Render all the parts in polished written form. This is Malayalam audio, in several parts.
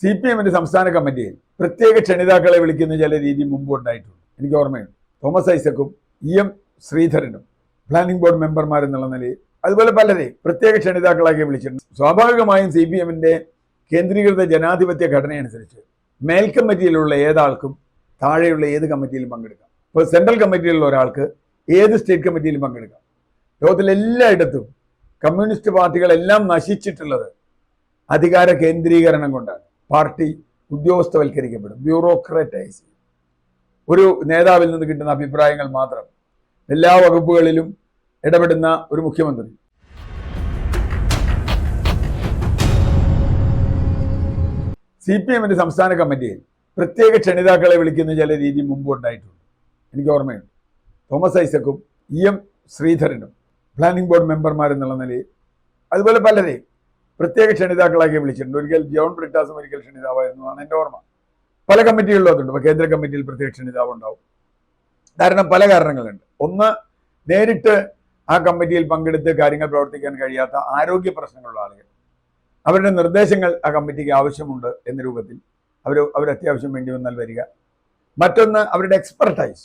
CPM സംസ്ഥാന കമ്മിറ്റിയിൽ പ്രത്യേക ക്ഷണിതാക്കളെ വിളിക്കുന്ന ചില രീതി മുമ്പ് ഉണ്ടായിട്ടുണ്ട്. എനിക്ക് ഓർമ്മയുണ്ട്. തോമസ് ഐസക്കും EM ശ്രീധരനും പ്ലാനിംഗ് ബോർഡ് മെമ്പർമാരെന്നുള്ള നിലയിൽ അതുപോലെ പലരെയും പ്രത്യേക ക്ഷണിതാക്കളാക്കി വിളിച്ചിട്ടുണ്ട്. സ്വാഭാവികമായും CPM കേന്ദ്രീകൃത ജനാധിപത്യ ഘടനയനുസരിച്ച് മേൽ കമ്മിറ്റിയിലുള്ള ഏതാൾക്കും താഴെയുള്ള ഏത് കമ്മിറ്റിയിലും പങ്കെടുക്കാം. ഇപ്പോൾ സെൻട്രൽ കമ്മിറ്റിയിലുള്ള ഒരാൾക്ക് ഏത് സ്റ്റേറ്റ് കമ്മിറ്റിയിലും പങ്കെടുക്കാം. ലോകത്തിലെല്ലായിടത്തും കമ്മ്യൂണിസ്റ്റ് പാർട്ടികളെല്ലാം നശിച്ചിട്ടുള്ളത് അധികാര കേന്ദ്രീകരണം കൊണ്ടാണ്. പാർട്ടി ഉദ്യോഗസ്ഥവൽക്കരിക്കപ്പെടും, ബ്യൂറോക്രാറ്റൈസ്. ഒരു നേതാവിൽ നിന്ന് കിട്ടുന്ന അഭിപ്രായങ്ങൾ മാത്രം എല്ലാ വകുപ്പുകളിലും ഇടപെടുന്ന ഒരു മുഖ്യമന്ത്രി. CPM സംസ്ഥാന കമ്മിറ്റിയിൽ പ്രത്യേക ക്ഷണിതാക്കളെ വിളിക്കുന്ന ചില രീതി മുമ്പ് ഉണ്ടായിട്ടുണ്ട്. എനിക്ക് ഓർമ്മയുണ്ട്. തോമസ് ഐസക്കും EM ശ്രീധരനും പ്ലാനിംഗ് ബോർഡ് മെമ്പർമാരെന്നുള്ള നിലയിൽ അതുപോലെ പലരെയും പ്രത്യേക ക്ഷണിതാക്കളാക്കി വിളിച്ചിട്ടുണ്ട്. ഒരിക്കൽ ജോൺ ബ്രിട്ടാസും ഒരിക്കൽ ക്ഷണിതാവായിരുന്നതാണ് എൻ്റെ ഓർമ്മ. പല കമ്മിറ്റികളിലും അതുണ്ട്. ഇപ്പോൾ കേന്ദ്ര കമ്മിറ്റിയിൽ പ്രത്യേക ക്ഷണിതാവ് ഉണ്ടാവും. കാരണം പല കാരണങ്ങളുണ്ട്. ഒന്ന്, നേരിട്ട് ആ കമ്മിറ്റിയിൽ പങ്കെടുത്ത് കാര്യങ്ങൾ പ്രവർത്തിക്കാൻ കഴിയാത്ത ആരോഗ്യ പ്രശ്നങ്ങളുള്ള ആളുകൾ, അവരുടെ നിർദ്ദേശങ്ങൾ ആ കമ്മിറ്റിക്ക് ആവശ്യമുണ്ട് എന്ന രൂപത്തിൽ അവർ അത്യാവശ്യം വേണ്ടി വന്നാൽ വരിക. മറ്റൊന്ന്, അവരുടെ എക്സ്പെർട്ടൈസ്,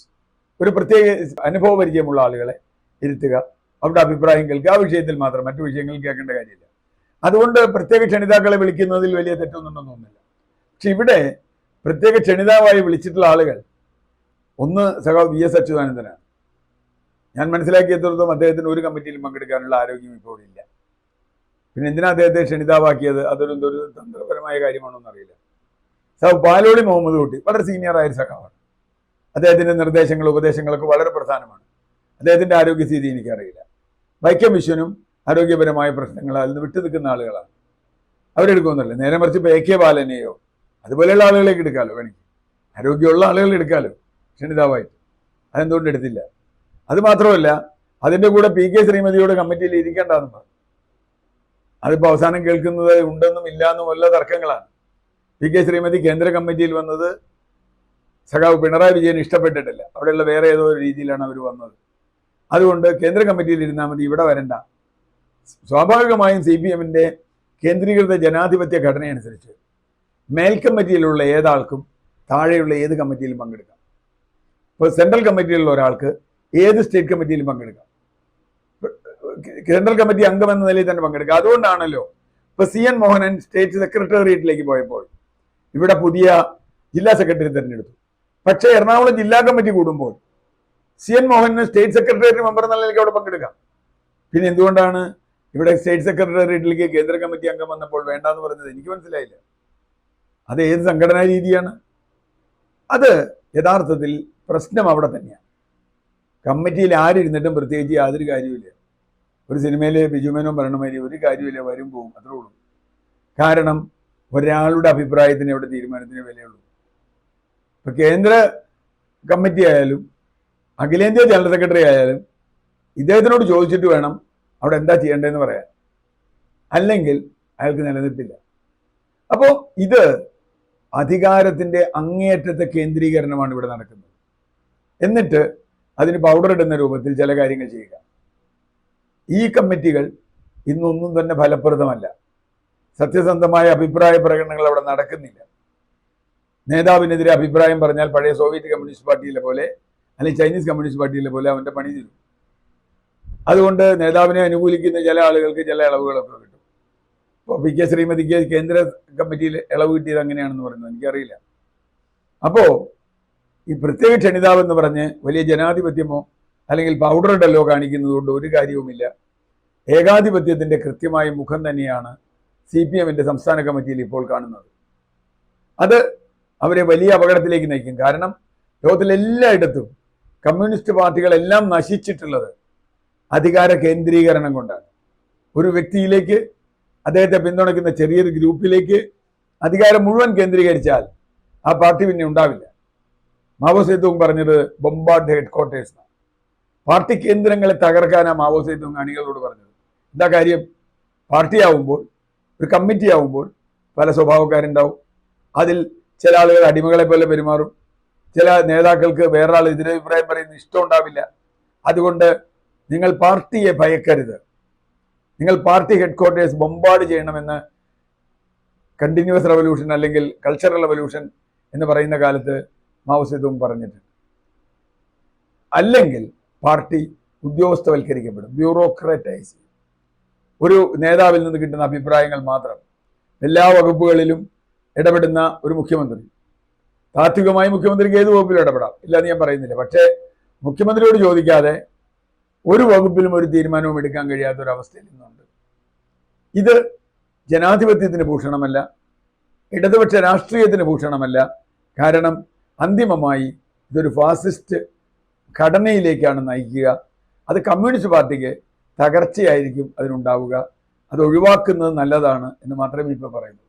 ഒരു പ്രത്യേക അനുഭവ പരിചയമുള്ള ആളുകളെ ഇരുത്തുക, അവരുടെ അഭിപ്രായം കേൾക്കുക. ആ വിഷയത്തിൽ മാത്രം, മറ്റു വിഷയങ്ങൾ കേൾക്കേണ്ട കാര്യമില്ല. അതുകൊണ്ട് പ്രത്യേക ക്ഷണിതാക്കളെ വിളിക്കുന്നതിൽ വലിയ തെറ്റൊന്നുണ്ടെന്ന് തോന്നുന്നില്ല. പക്ഷെ ഇവിടെ പ്രത്യേക ക്ഷണിതാവായി വിളിച്ചിട്ടുള്ള ആളുകൾ, ഒന്ന് സഖാവ് VS അച്യുതാനന്ദനാണ്. ഞാൻ മനസ്സിലാക്കിയത്തോളം അദ്ദേഹത്തിന് ഒരു കമ്മിറ്റിയിലും പങ്കെടുക്കാനുള്ള ആരോഗ്യം ഇപ്പോൾ ഇല്ല. പിന്നെ എന്തിനാ അദ്ദേഹത്തെ ക്ഷണിതാവാക്കിയത്? അതൊരു തന്ത്രപരമായ കാര്യമാണോ എന്നറിയില്ല. സഖാവ് പാലോളി മുഹമ്മദ് കുട്ടി വളരെ സീനിയറായ ഒരു സഖാവാണ്. അദ്ദേഹത്തിന്റെ നിർദ്ദേശങ്ങളും ഉപദേശങ്ങളൊക്കെ വളരെ പ്രധാനമാണ്. അദ്ദേഹത്തിന്റെ ആരോഗ്യസ്ഥിതി എനിക്കറിയില്ല. വൈക്കം വിശ്വനും ആരോഗ്യപരമായ പ്രശ്നങ്ങൾ അതിൽ നിന്ന് വിട്ടു നിൽക്കുന്ന ആളുകളാണ്. അവരെടുക്കുമെന്നല്ല. നേരെ മറിച്ച് ഇപ്പോൾ AK ബാലനെയോ അതുപോലെയുള്ള ആളുകളേക്ക് എടുക്കാമല്ലോ. വേണമെങ്കിൽ ആരോഗ്യമുള്ള ആളുകൾ എടുക്കാമല്ലോ ക്ഷണിതാവായിട്ട്. അതെന്തുകൊണ്ട് എടുത്തില്ല? അത് മാത്രമല്ല, അതിൻ്റെ കൂടെ PK ശ്രീമതിയോട് കമ്മിറ്റിയിൽ ഇരിക്കേണ്ടെന്ന് പറഞ്ഞു. അതിപ്പോൾ അവസാനം കേൾക്കുന്നത് ഉണ്ടെന്നും ഇല്ലാന്നും വല്ല തർക്കങ്ങളാണ്. PK ശ്രീമതി കേന്ദ്ര കമ്മിറ്റിയിൽ വന്നത് സഖാവ് പിണറായി വിജയൻ ഇഷ്ടപ്പെട്ടിട്ടില്ല. അവിടെയുള്ള വേറെ ഏതോ ഒരു രീതിയിലാണ് അവർ വന്നത്. അതുകൊണ്ട് കേന്ദ്ര കമ്മിറ്റിയിൽ ഇരുന്നാൽ മതി, ഇവിടെ വരണ്ട. സ്വാഭാവികമായും CPM കേന്ദ്രീകൃത ജനാധിപത്യ ഘടനയനുസരിച്ച് മേൽ കമ്മിറ്റിയിലുള്ള ഏതാൾക്കും താഴെയുള്ള ഏത് കമ്മിറ്റിയിലും പങ്കെടുക്കാം. ഇപ്പോൾ സെൻട്രൽ കമ്മിറ്റിയിലുള്ള ഒരാൾക്ക് ഏത് സ്റ്റേറ്റ് കമ്മിറ്റിയിലും പങ്കെടുക്കാം. സെൻട്രൽ കമ്മിറ്റി അംഗം എന്ന നിലയിൽ തന്നെ പങ്കെടുക്കാം. അതുകൊണ്ടാണല്ലോ ഇപ്പോൾ CN മോഹനൻ സ്റ്റേറ്റ് സെക്രട്ടേറിയറ്റിലേക്ക് പോയപ്പോൾ ഇവിടെ പുതിയ ജില്ലാ സെക്രട്ടറി തിരഞ്ഞെടുത്തു. പക്ഷേ എറണാകുളം ജില്ലാ കമ്മിറ്റി കൂടുമ്പോൾ CN Mohanan state secretariat member എന്ന നിലയ്ക്ക് അവിടെ പങ്കെടുക്കാം. പിന്നെ എന്തുകൊണ്ടാണ് ഇവിടെ സ്റ്റേറ്റ് സെക്രട്ടേറിയറ്റിലേക്ക് കേന്ദ്ര കമ്മിറ്റി അംഗം വന്നപ്പോൾ വേണ്ടാന്ന് പറഞ്ഞത്? എനിക്ക് മനസ്സിലായില്ല. അത് ഏത് സംഘടനാ രീതിയാണ്? അത് യഥാർത്ഥത്തിൽ പ്രശ്നം അവിടെ തന്നെയാണ്. കമ്മിറ്റിയിൽ ആരിരുന്നിട്ടും പ്രത്യേകിച്ച് യാതൊരു കാര്യമില്ല. ഒരു സിനിമയിൽ ബിജുമേനോൻ പറയണ മാതിരി ഒരു കാര്യമില്ല, വരും പോവും, അത്രേ ഉള്ളൂ. കാരണം ഒരാളുടെ അഭിപ്രായത്തിന് ഇവിടെ തീരുമാനത്തിന് വിലയുള്ളൂ. ഇപ്പൊ കേന്ദ്ര കമ്മിറ്റി ആയാലും അഖിലേന്ത്യാ ജനറൽ സെക്രട്ടറി ആയാലും ഇദ്ദേഹത്തിനോട് ചോദിച്ചിട്ട് വേണം അവിടെ എന്താ ചെയ്യേണ്ടതെന്ന് പറയാൻ. അല്ലെങ്കിൽ അയാൾക്ക് നിലനിൽപ്പില്ല. അപ്പോൾ ഇത് അധികാരത്തിന്റെ അങ്ങേയറ്റത്തെ കേന്ദ്രീകരണമാണ് ഇവിടെ നടക്കുന്നത്. എന്നിട്ട് അതിന് പൗഡർ ഇടുന്ന രൂപത്തിൽ ചില കാര്യങ്ങൾ ചെയ്യുക. ഈ കമ്മിറ്റികൾ ഇന്നൊന്നും തന്നെ ഫലപ്രദമല്ല. സത്യസന്ധമായ അഭിപ്രായ പ്രകടനങ്ങൾ അവിടെ നടക്കുന്നില്ല. നേതാവിനെതിരെ അഭിപ്രായം പറഞ്ഞാൽ പഴയ സോവിയറ്റ് കമ്മ്യൂണിസ്റ്റ് പാർട്ടിയിലെ പോലെ അല്ലെങ്കിൽ ചൈനീസ് കമ്മ്യൂണിസ്റ്റ് പാർട്ടിയിലെ പോലെ അവൻ്റെ പണി തരും. അതുകൊണ്ട് നേതാവിനെ അനുകൂലിക്കുന്ന ചില ആളുകൾക്ക് ചില ഇളവുകളൊക്കെ കിട്ടും. ഇപ്പോൾ PK ശ്രീമതിക്ക് കേന്ദ്ര കമ്മിറ്റിയിൽ ഇളവ് കിട്ടിയത് അങ്ങനെയാണെന്ന് പറയുന്നത് എനിക്കറിയില്ല. അപ്പോൾ ഈ പ്രത്യേക ക്ഷണിതാവ് എന്ന് പറഞ്ഞ് വലിയ ജനാധിപത്യമോ അല്ലെങ്കിൽ പൗഡർ ഇടലോ കാണിക്കുന്നത് കൊണ്ട് ഒരു കാര്യവുമില്ല. ഏകാധിപത്യത്തിൻ്റെ കൃത്യമായ മുഖം തന്നെയാണ് CPM സംസ്ഥാന കമ്മിറ്റിയിൽ ഇപ്പോൾ കാണുന്നത്. അത് അവരെ വലിയ അപകടത്തിലേക്ക് നയിക്കും. കാരണം ലോകത്തിലെല്ലായിടത്തും കമ്മ്യൂണിസ്റ്റ് പാർട്ടികളെല്ലാം നശിച്ചിട്ടുള്ളത് അധികാര കേന്ദ്രീകരണം കൊണ്ടാണ്. ഒരു വ്യക്തിയിലേക്ക്, അദ്ദേഹത്തെ പിന്തുണയ്ക്കുന്ന ചെറിയൊരു ഗ്രൂപ്പിലേക്ക് അധികാരം മുഴുവൻ കേന്ദ്രീകരിച്ചാൽ ആ പാർട്ടി പിന്നെ ഉണ്ടാവില്ല. മാവോ സേതുങ് പറഞ്ഞത് ബൊമ്പാർഡ് ഹെഡ് ക്വാർട്ടേഴ്സ് എന്നാണ്. പാർട്ടി കേന്ദ്രങ്ങളെ തകർക്കാനാണ് മാവോ സേതുങ് അണികളോട് പറഞ്ഞത്. എന്താ കാര്യം? പാർട്ടിയാവുമ്പോൾ, ഒരു കമ്മിറ്റി ആവുമ്പോൾ പല സ്വഭാവക്കാരുണ്ടാവും. അതിൽ ചില ആളുകൾ അടിമകളെ പോലെ പെരുമാറും. ചില നേതാക്കൾക്ക് വേറൊരാൾ എതിരഭിപ്രായം പറയുന്നത് ഇഷ്ടം ഉണ്ടാവില്ല. അതുകൊണ്ട് നിങ്ങൾ പാർട്ടിയെ ഭയക്കരുത്. നിങ്ങൾ പാർട്ടി ഹെഡ് ക്വാർട്ടേഴ്സ് ബൊമ്പാർഡ് ചെയ്യണമെന്ന് കണ്ടിന്യൂസ് റവല്യൂഷൻ അല്ലെങ്കിൽ കൾച്ചറൽ റവല്യൂഷൻ എന്ന് പറയുന്ന കാലത്ത് മാവോസേതുങ് പറഞ്ഞിട്ടുണ്ട്. അല്ലെങ്കിൽ പാർട്ടി ഉദ്യോഗസ്ഥവൽക്കരിക്കപ്പെടും, ബ്യൂറോക്രാറ്റൈസ്. ഒരു നേതാവിൽ നിന്ന് കിട്ടുന്ന അഭിപ്രായങ്ങൾ മാത്രം എല്ലാ വകുപ്പുകളിലും ഇടപെടുന്ന ഒരു മുഖ്യമന്ത്രി. താത്വികമായി മുഖ്യമന്ത്രിക്ക് ഏത് വകുപ്പിലും ഇടപെടാം, ഇല്ലാന്ന് ഞാൻ പറയുന്നില്ല. പക്ഷേ മുഖ്യമന്ത്രിയോട് ചോദിക്കാതെ ഒരു വകുപ്പിലും ഒരു തീരുമാനവും എടുക്കാൻ കഴിയാത്ത ഒരു അവസ്ഥയിൽ നിന്നുണ്ട്. ഇത് ജനാധിപത്യത്തിന് ഭൂഷണമല്ല, ഇടതുപക്ഷ രാഷ്ട്രീയത്തിന് ഭൂഷണമല്ല. കാരണം അന്തിമമായി ഇതൊരു ഫാസിസ്റ്റ് ഘടനയിലേക്കാണ് നയിക്കുക. അത് കമ്മ്യൂണിസ്റ്റ് പാർട്ടിക്ക് തകർച്ചയായിരിക്കും അതിനുണ്ടാവുക. അത് ഒഴിവാക്കുന്നത് നല്ലതാണ് എന്ന് മാത്രമേ ഇപ്പോൾ പറയുന്നു.